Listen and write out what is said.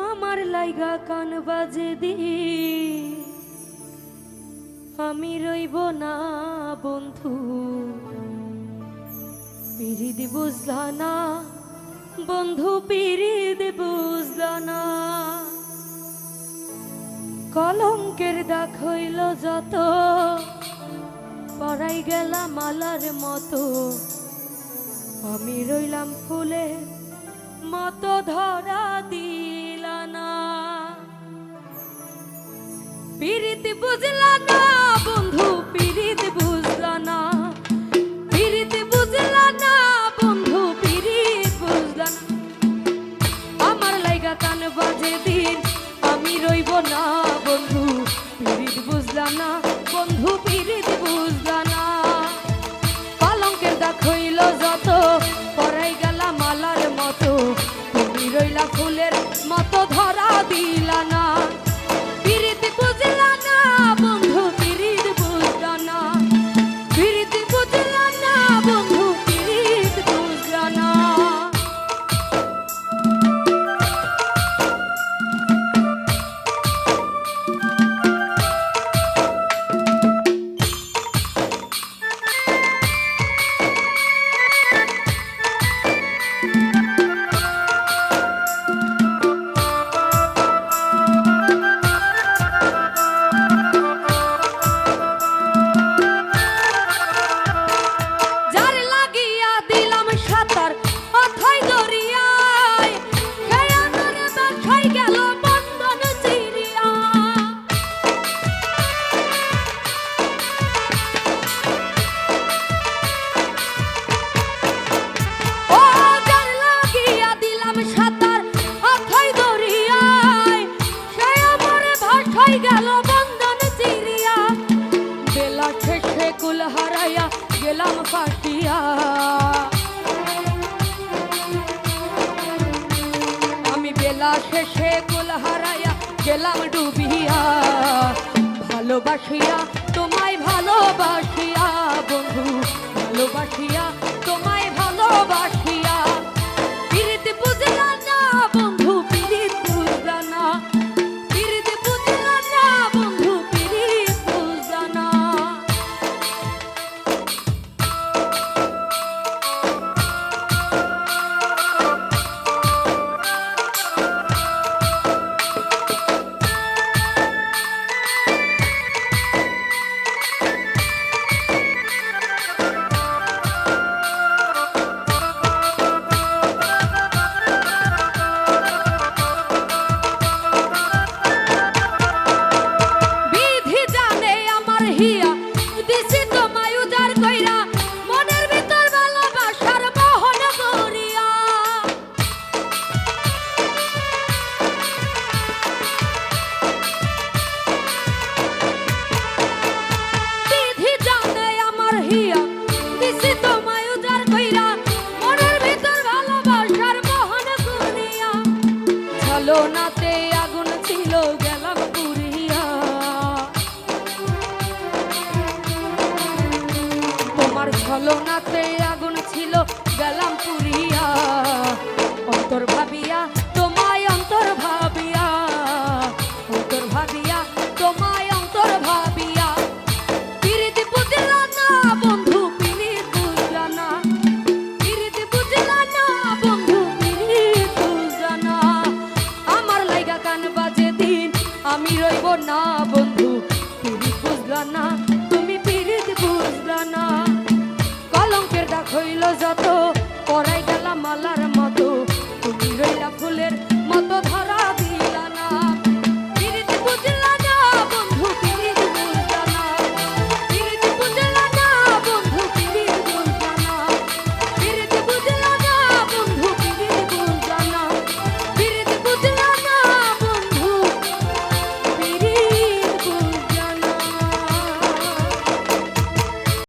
আমার লাইগা কান বাজে দি আমি রইব না বন্ধু পিরিদ বুঝলা না বন্ধু পিরিদ বুঝলা না কলঙ্কের দাগ হইল যত পরাই গেলাম মালার মতো আমি রইলাম ফুলের মতো ধরা দিলা না পিরিত বুঝলা না বন্ধু পিরিত বুঝলা না পিরিত বুঝলা না বন্ধু পিরিত বুঝলা না আমার লাইগা কান বাজে দিন আমি রইব না বন্ধু পিরিত বুঝলা না বন্ধু পিরিত বুঝলা না কলঙ্কের দাগ হইল যত পরাই গেলা মালার মতো তুমি রইলা ফুলের মতো ধরা দিলা না পিরিত বুঝলা না বন্ধু পিরিত বুঝলা না পিরিত বুঝলা না বন্ধু পিরিত বুঝলা না হারাইয়া গেলাম ফাটিয়া আমি বেলা শেষে কুল হারাইয়া গেলাম ডুবিয়া ভালোবাসিয়া তোমায় ভালোবাসিয়া বন্ধু ভালোবাসিয়া তোমায় ভালোবাসিয়া পিরিত বুঝলা না বন্ধু পিরিত বুঝলা না পিরিত বুঝলা না বন্ধু পিরিত বুঝলা না হিয়া দিছি তোমায় উজাড় কইরা মনের ভিতর ভালোবাসার মোহন করিয়া বিধি জানে আমার হিয়া দিছি তোমায় উজাড় কইরা মনের ভিতর ভালোবাসার মোহন করিয়া ছলনাতে আগুন ছিল গেলাম পুরিয়া তোমার ছলনাতে আগুন ছিল গেলাম পুরিয়া অন্তর ভাবিয়া তোমায় অন্তর ভাবিয়া অন্তর ভাবিয়া তোমায় অন্তর ভাবিয়া পিরিত বুঝলা না বন্ধু পিরিত বুঝলা না পিরিত বুঝলা না বন্ধু পিরিত বুঝলা না আমার লাইগা কান বাজে দিন আমি রইব না বন্ধু পিরিত বুঝলা না